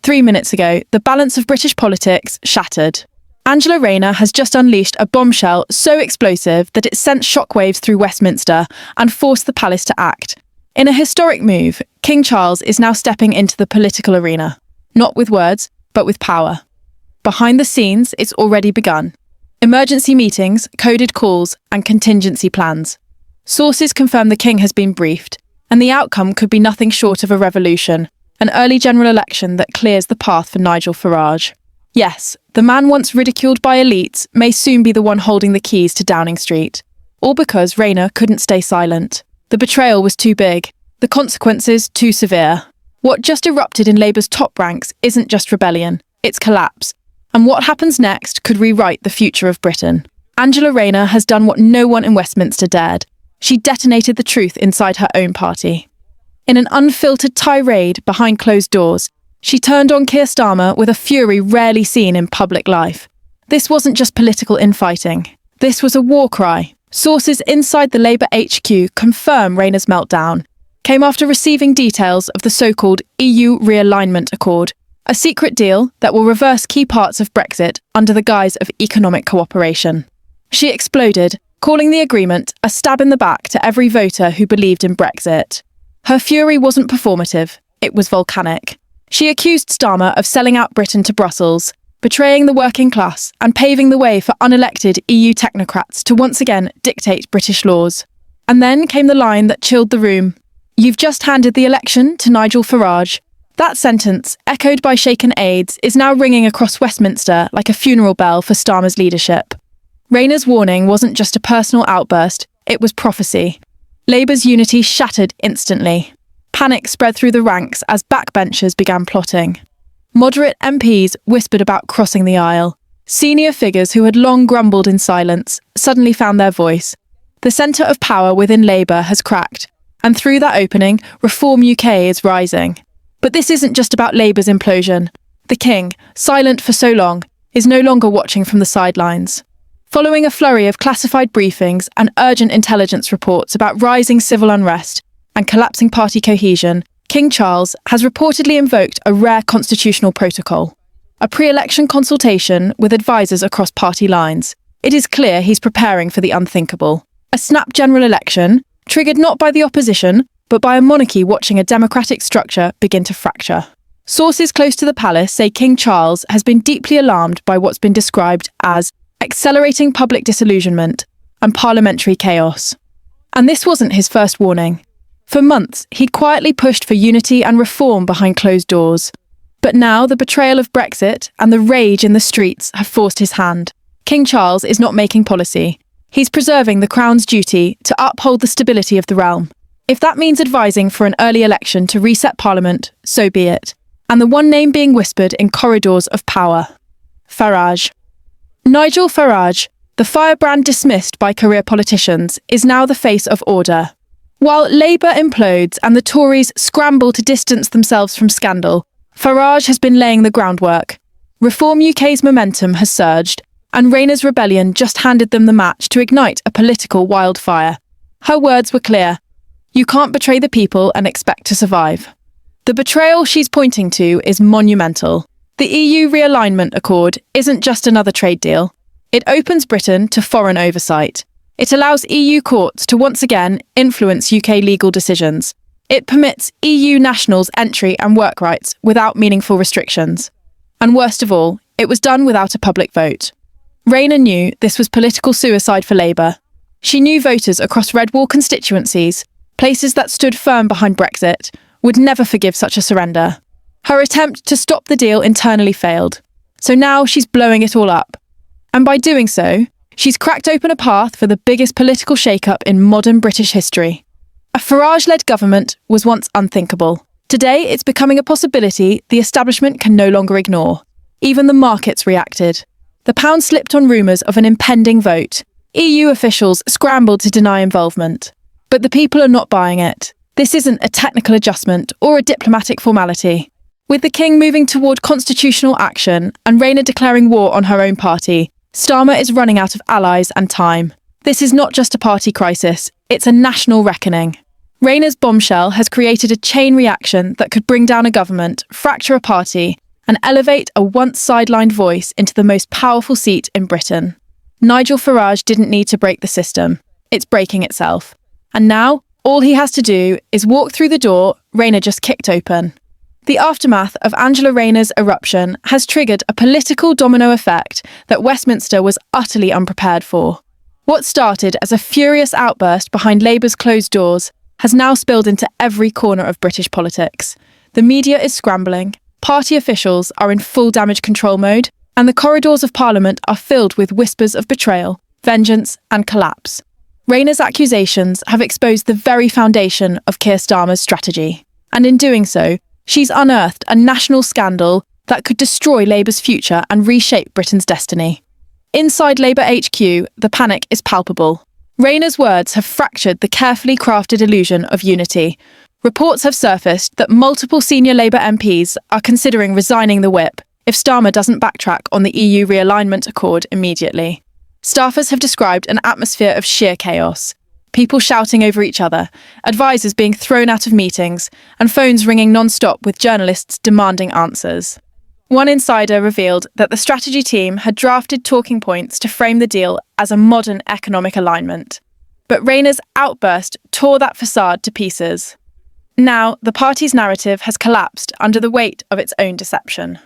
3 minutes ago, the balance of British politics shattered. Angela Rayner has just unleashed a bombshell so explosive that it sent shockwaves through Westminster and forced the palace to act. In a historic move, King Charles is now stepping into the political arena. Not with words, but with power. Behind the scenes, it's already begun. Emergency meetings, coded calls, and contingency plans. Sources confirm the king has been briefed, and the outcome could be nothing short of a revolution, an early general election that clears the path for Nigel Farage. Yes, the man once ridiculed by elites may soon be the one holding the keys to Downing Street. All because Rayner couldn't stay silent. The betrayal was too big, the consequences too severe. What just erupted in Labour's top ranks isn't just rebellion, it's collapse. And what happens next could rewrite the future of Britain. Angela Rayner has done what no one in Westminster dared. She detonated the truth inside her own party. In an unfiltered tirade behind closed doors, she turned on Keir Starmer with a fury rarely seen in public life. This wasn't just political infighting. This was a war cry. Sources inside the Labour HQ confirm Rayner's meltdown came after receiving details of the so-called EU realignment accord, a secret deal that will reverse key parts of Brexit under the guise of economic cooperation. She exploded, calling the agreement a stab in the back to every voter who believed in Brexit. Her fury wasn't performative, it was volcanic. She accused Starmer of selling out Britain to Brussels, betraying the working class and paving the way for unelected EU technocrats to once again dictate British laws. And then came the line that chilled the room. "You've just handed the election to Nigel Farage." That sentence, echoed by shaken aides, is now ringing across Westminster like a funeral bell for Starmer's leadership. Rayner's warning wasn't just a personal outburst, it was prophecy. Labour's unity shattered instantly. Panic spread through the ranks as backbenchers began plotting. Moderate MPs whispered about crossing the aisle. Senior figures who had long grumbled in silence suddenly found their voice. The centre of power within Labour has cracked, and through that opening, Reform UK is rising. But this isn't just about Labour's implosion. The king, silent for so long, is no longer watching from the sidelines. Following a flurry of classified briefings and urgent intelligence reports about rising civil unrest and collapsing party cohesion, King Charles has reportedly invoked a rare constitutional protocol, a pre-election consultation with advisors across party lines. It is clear he's preparing for the unthinkable. A snap general election, triggered not by the opposition, but by a monarchy watching a democratic structure begin to fracture. Sources close to the palace say King Charles has been deeply alarmed by what's been described as accelerating public disillusionment and parliamentary chaos. And this wasn't his first warning. For months, he'd quietly pushed for unity and reform behind closed doors. But now the betrayal of Brexit and the rage in the streets have forced his hand. King Charles is not making policy. He's preserving the Crown's duty to uphold the stability of the realm. If that means advising for an early election to reset Parliament, so be it. And the one name being whispered in corridors of power: Farage. Nigel Farage, the firebrand dismissed by career politicians, is now the face of order. While Labour implodes and the Tories scramble to distance themselves from scandal, Farage has been laying the groundwork. Reform UK's momentum has surged, and Rayner's rebellion just handed them the match to ignite a political wildfire. Her words were clear: you can't betray the people and expect to survive. The betrayal she's pointing to is monumental. The EU realignment accord isn't just another trade deal. It opens Britain to foreign oversight. It allows EU courts to once again influence UK legal decisions. It permits EU nationals entry and work rights without meaningful restrictions. And worst of all, it was done without a public vote. Rayner knew this was political suicide for Labour. She knew voters across red wall constituencies, places that stood firm behind Brexit, would never forgive such a surrender. Her attempt to stop the deal internally failed. So now she's blowing it all up. And by doing so, she's cracked open a path for the biggest political shake-up in modern British history. A Farage-led government was once unthinkable. Today, it's becoming a possibility the establishment can no longer ignore. Even the markets reacted. The pound slipped on rumours of an impending vote. EU officials scrambled to deny involvement. But the people are not buying it. This isn't a technical adjustment or a diplomatic formality. With the king moving toward constitutional action and Rayner declaring war on her own party, Starmer is running out of allies and time. This is not just a party crisis, it's a national reckoning. Rayner's bombshell has created a chain reaction that could bring down a government, fracture a party, and elevate a once sidelined voice into the most powerful seat in Britain. Nigel Farage didn't need to break the system. It's breaking itself. And now, all he has to do is walk through the door Rayner just kicked open. The aftermath of Angela Rayner's eruption has triggered a political domino effect that Westminster was utterly unprepared for. What started as a furious outburst behind Labour's closed doors has now spilled into every corner of British politics. The media is scrambling, party officials are in full damage control mode, and the corridors of Parliament are filled with whispers of betrayal, vengeance, and collapse. Rayner's accusations have exposed the very foundation of Keir Starmer's strategy, and in doing so, she's unearthed a national scandal that could destroy Labour's future and reshape Britain's destiny. Inside Labour HQ, the panic is palpable. Rayner's words have fractured the carefully crafted illusion of unity. Reports have surfaced that multiple senior Labour MPs are considering resigning the whip if Starmer doesn't backtrack on the EU realignment accord immediately. Staffers have described an atmosphere of sheer chaos. People shouting over each other, advisors being thrown out of meetings, and phones ringing non-stop with journalists demanding answers. One insider revealed that the strategy team had drafted talking points to frame the deal as a modern economic alignment. But Rayner's outburst tore that facade to pieces. Now, the party's narrative has collapsed under the weight of its own deception.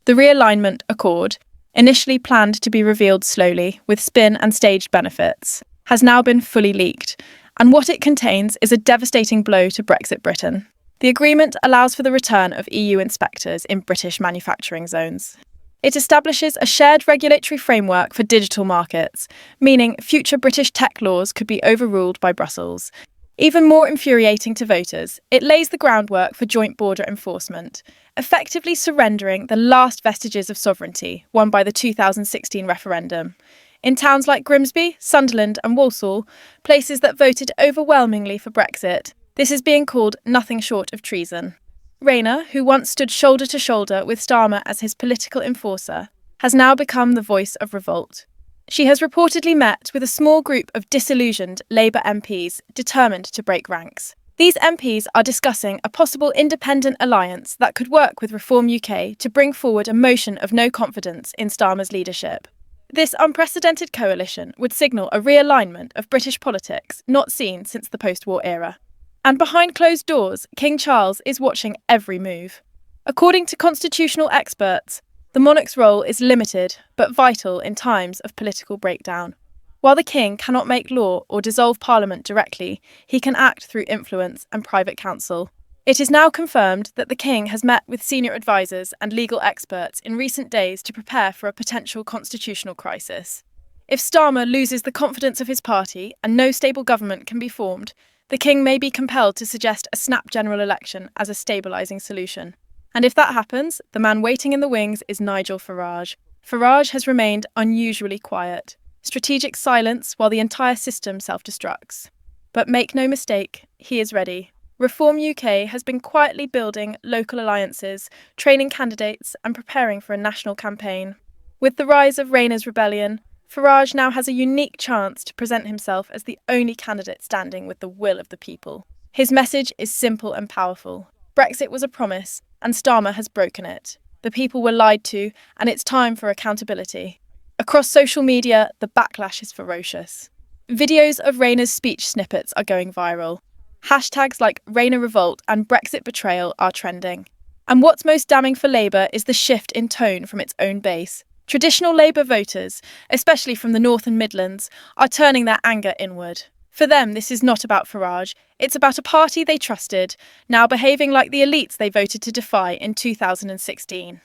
The realignment accord, initially planned to be revealed slowly with spin and staged benefits, has now been fully leaked, and what it contains is a devastating blow to Brexit Britain. The agreement allows for the return of EU inspectors in British manufacturing zones. It establishes a shared regulatory framework for digital markets, meaning future British tech laws could be overruled by Brussels. Even more infuriating to voters, it lays the groundwork for joint border enforcement, effectively surrendering the last vestiges of sovereignty won by the 2016 referendum. In towns like Grimsby, Sunderland and Walsall, places that voted overwhelmingly for Brexit, this is being called nothing short of treason. Rayner, who once stood shoulder to shoulder with Starmer as his political enforcer, has now become the voice of revolt. She has reportedly met with a small group of disillusioned Labour MPs determined to break ranks. These MPs are discussing a possible independent alliance that could work with Reform UK to bring forward a motion of no confidence in Starmer's leadership. This unprecedented coalition would signal a realignment of British politics not seen since the post-war era. And behind closed doors, King Charles is watching every move. According to constitutional experts, the monarch's role is limited but vital in times of political breakdown. While the king cannot make law or dissolve Parliament directly, he can act through influence and private counsel. It is now confirmed that the king has met with senior advisors and legal experts in recent days to prepare for a potential constitutional crisis. If Starmer loses the confidence of his party and no stable government can be formed, the king may be compelled to suggest a snap general election as a stabilising solution. And if that happens, the man waiting in the wings is Nigel Farage. Farage has remained unusually quiet. Strategic silence while the entire system self-destructs. But make no mistake, he is ready. Reform UK has been quietly building local alliances, training candidates and preparing for a national campaign. With the rise of Rayner's rebellion, Farage now has a unique chance to present himself as the only candidate standing with the will of the people. His message is simple and powerful. Brexit was a promise, and Starmer has broken it. The people were lied to, and it's time for accountability. Across social media, the backlash is ferocious. Videos of Rayner's speech snippets are going viral. Hashtags like Rayner Revolt and Brexit Betrayal are trending. And what's most damning for Labour is the shift in tone from its own base. Traditional Labour voters, especially from the North and Midlands, are turning their anger inward. For them, this is not about Farage. It's about a party they trusted, now behaving like the elites they voted to defy in 2016.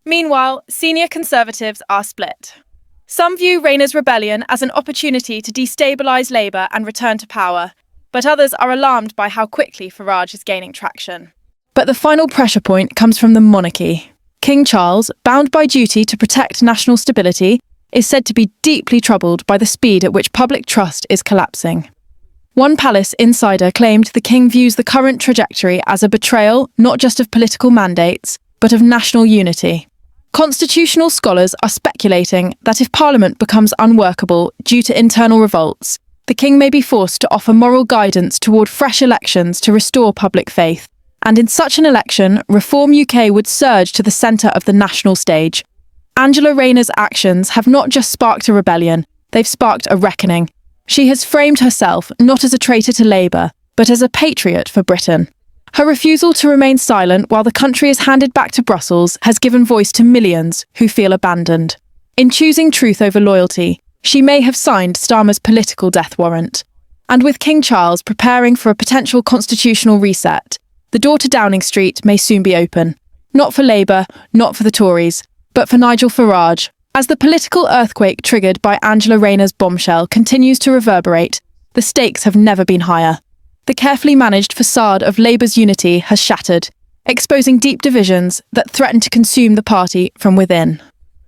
Meanwhile, senior Conservatives are split. Some view Rayner's rebellion as an opportunity to destabilise Labour and return to power, but others are alarmed by how quickly Farage is gaining traction. But the final pressure point comes from the monarchy. King Charles, bound by duty to protect national stability, is said to be deeply troubled by the speed at which public trust is collapsing. One palace insider claimed the king views the current trajectory as a betrayal not just of political mandates, but of national unity. Constitutional scholars are speculating that if Parliament becomes unworkable due to internal revolts, the king may be forced to offer moral guidance toward fresh elections to restore public faith. And in such an election, Reform UK would surge to the centre of the national stage. Angela Rayner's actions have not just sparked a rebellion, they've sparked a reckoning. She has framed herself not as a traitor to Labour, but as a patriot for Britain. Her refusal to remain silent while the country is handed back to Brussels has given voice to millions who feel abandoned. In choosing truth over loyalty, she may have signed Starmer's political death warrant. And with King Charles preparing for a potential constitutional reset, the door to Downing Street may soon be open. Not for Labour, not for the Tories, but for Nigel Farage. As the political earthquake triggered by Angela Rayner's bombshell continues to reverberate, the stakes have never been higher. The carefully managed facade of Labour's unity has shattered, exposing deep divisions that threaten to consume the party from within.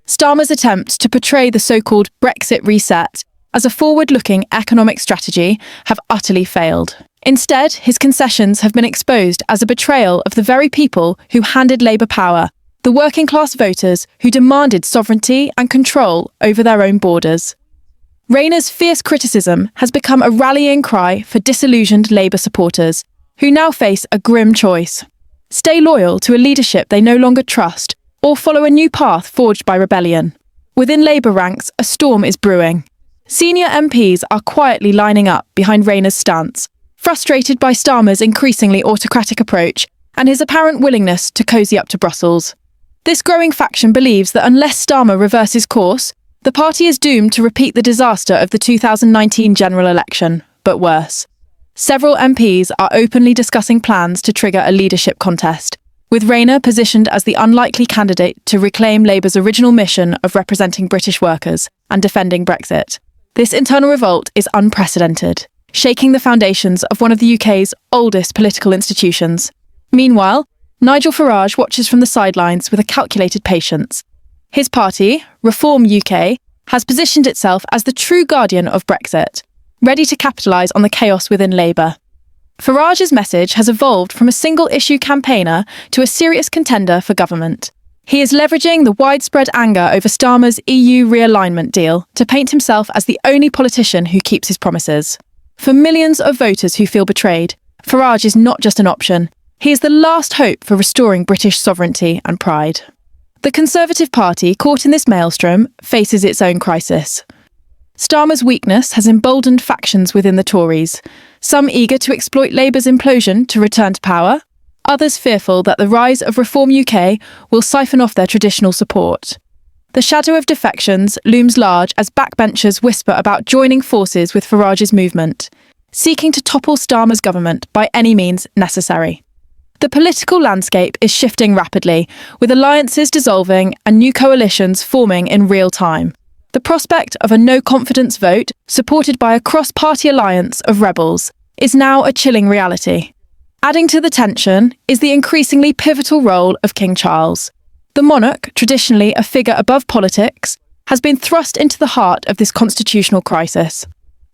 Starmer's attempts to portray the so-called Brexit reset as a forward-looking economic strategy have utterly failed. Instead, his concessions have been exposed as a betrayal of the very people who handed Labour power, the working-class voters who demanded sovereignty and control over their own borders. Rayner's fierce criticism has become a rallying cry for disillusioned Labour supporters, who now face a grim choice. Stay loyal to a leadership they no longer trust, or follow a new path forged by rebellion. Within Labour ranks, a storm is brewing. Senior MPs are quietly lining up behind Rayner's stance, frustrated by Starmer's increasingly autocratic approach and his apparent willingness to cosy up to Brussels. This growing faction believes that unless Starmer reverses course, the party is doomed to repeat the disaster of the 2019 general election, but worse. Several MPs are openly discussing plans to trigger a leadership contest, with Rayner positioned as the unlikely candidate to reclaim Labour's original mission of representing British workers and defending Brexit. This internal revolt is unprecedented, shaking the foundations of one of the UK's oldest political institutions. Meanwhile, Nigel Farage watches from the sidelines with a calculated patience. His party, Reform UK, has positioned itself as the true guardian of Brexit, ready to capitalise on the chaos within Labour. Farage's message has evolved from a single-issue campaigner to a serious contender for government. He is leveraging the widespread anger over Starmer's EU realignment deal to paint himself as the only politician who keeps his promises. For millions of voters who feel betrayed, Farage is not just an option. He is the last hope for restoring British sovereignty and pride. The Conservative Party, caught in this maelstrom, faces its own crisis. Starmer's weakness has emboldened factions within the Tories, some eager to exploit Labour's implosion to return to power, others fearful that the rise of Reform UK will siphon off their traditional support. The shadow of defections looms large as backbenchers whisper about joining forces with Farage's movement, seeking to topple Starmer's government by any means necessary. The political landscape is shifting rapidly, with alliances dissolving and new coalitions forming in real time. The prospect of a no-confidence vote, supported by a cross-party alliance of rebels, is now a chilling reality. Adding to the tension is the increasingly pivotal role of King Charles. The monarch, traditionally a figure above politics, has been thrust into the heart of this constitutional crisis.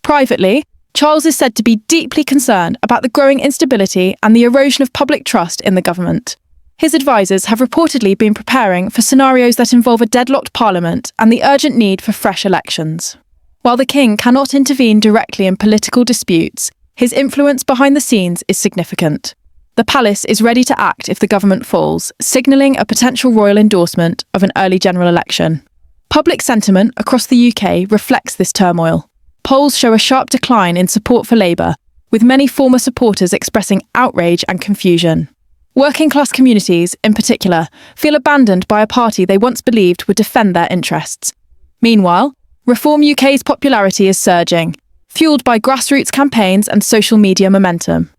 Privately, Charles is said to be deeply concerned about the growing instability and the erosion of public trust in the government. His advisors have reportedly been preparing for scenarios that involve a deadlocked parliament and the urgent need for fresh elections. While the king cannot intervene directly in political disputes, his influence behind the scenes is significant. The palace is ready to act if the government falls, signalling a potential royal endorsement of an early general election. Public sentiment across the UK reflects this turmoil. Polls show a sharp decline in support for Labour, with many former supporters expressing outrage and confusion. Working-class communities, in particular, feel abandoned by a party they once believed would defend their interests. Meanwhile, Reform UK's popularity is surging, fueled by grassroots campaigns and social media momentum.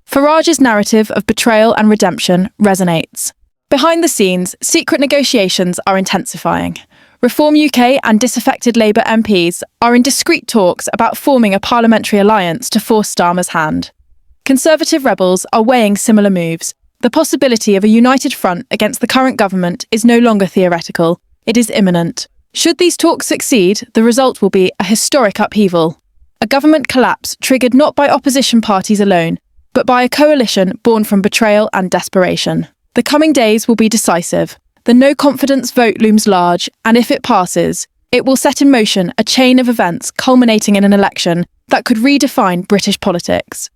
Farage's narrative of betrayal and redemption resonates. Behind the scenes, secret negotiations are intensifying. Reform UK and disaffected Labour MPs are in discreet talks about forming a parliamentary alliance to force Starmer's hand. Conservative rebels are weighing similar moves. The possibility of a united front against the current government is no longer theoretical, it is imminent. Should these talks succeed, the result will be a historic upheaval. A government collapse triggered not by opposition parties alone, but by a coalition born from betrayal and desperation. The coming days will be decisive. The no-confidence vote looms large, and if it passes, it will set in motion a chain of events culminating in an election that could redefine British politics.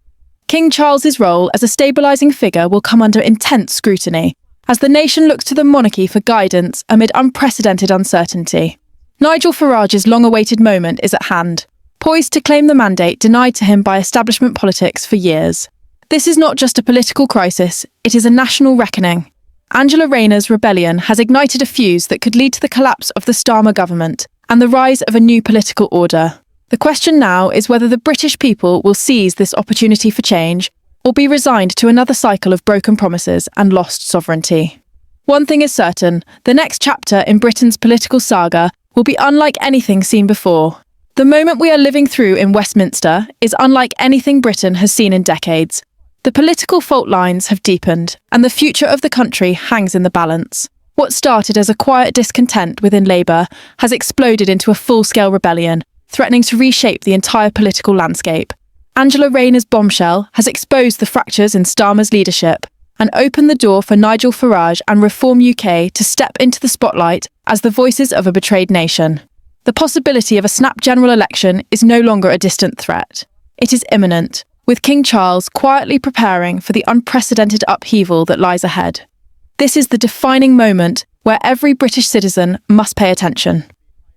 King Charles's role as a stabilising figure will come under intense scrutiny, as the nation looks to the monarchy for guidance amid unprecedented uncertainty. Nigel Farage's long-awaited moment is at hand, poised to claim the mandate denied to him by establishment politics for years. This is not just a political crisis, it is a national reckoning. Angela Rayner's rebellion has ignited a fuse that could lead to the collapse of the Starmer government and the rise of a new political order. The question now is whether the British people will seize this opportunity for change or be resigned to another cycle of broken promises and lost sovereignty. One thing is certain, the next chapter in Britain's political saga will be unlike anything seen before. The moment we are living through in Westminster is unlike anything Britain has seen in decades. The political fault lines have deepened, and the future of the country hangs in the balance. What started as a quiet discontent within Labour has exploded into a full-scale rebellion, threatening to reshape the entire political landscape. Angela Rayner's bombshell has exposed the fractures in Starmer's leadership and opened the door for Nigel Farage and Reform UK to step into the spotlight as the voices of a betrayed nation. The possibility of a snap general election is no longer a distant threat. It is imminent, with King Charles quietly preparing for the unprecedented upheaval that lies ahead. This is the defining moment where every British citizen must pay attention.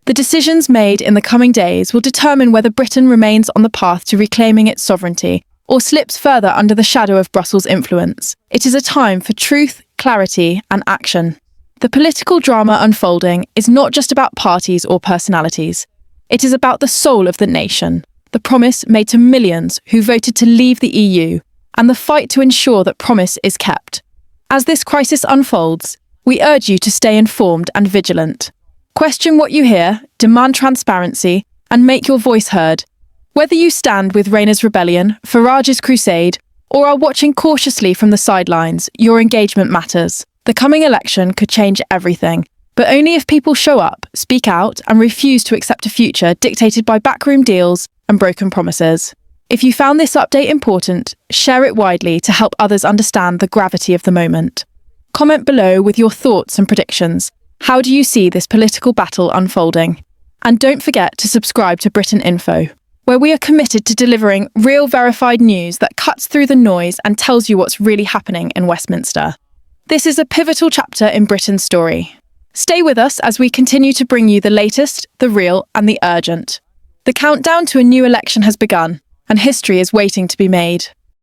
The decisions made in the coming days will determine whether Britain remains on the path to reclaiming its sovereignty or slips further under the shadow of Brussels' influence. It is a time for truth, clarity, and action. The political drama unfolding is not just about parties or personalities. It is about the soul of the nation, the promise made to millions who voted to leave the EU, and the fight to ensure that promise is kept. As this crisis unfolds, we urge you to stay informed and vigilant. Question what you hear, demand transparency, and make your voice heard. Whether you stand with Rayner's rebellion, Farage's crusade, or are watching cautiously from the sidelines, your engagement matters. The coming election could change everything, but only if people show up, speak out, and refuse to accept a future dictated by backroom deals and broken promises. If you found this update important, share it widely to help others understand the gravity of the moment. Comment below with your thoughts and predictions. How do you see this political battle unfolding? And don't forget to subscribe to Britain Info, where we are committed to delivering real verified news that cuts through the noise and tells you what's really happening in Westminster. This is a pivotal chapter in Britain's story. Stay with us as we continue to bring you the latest, the real, and the urgent. The countdown to a new election has begun, and history is waiting to be made.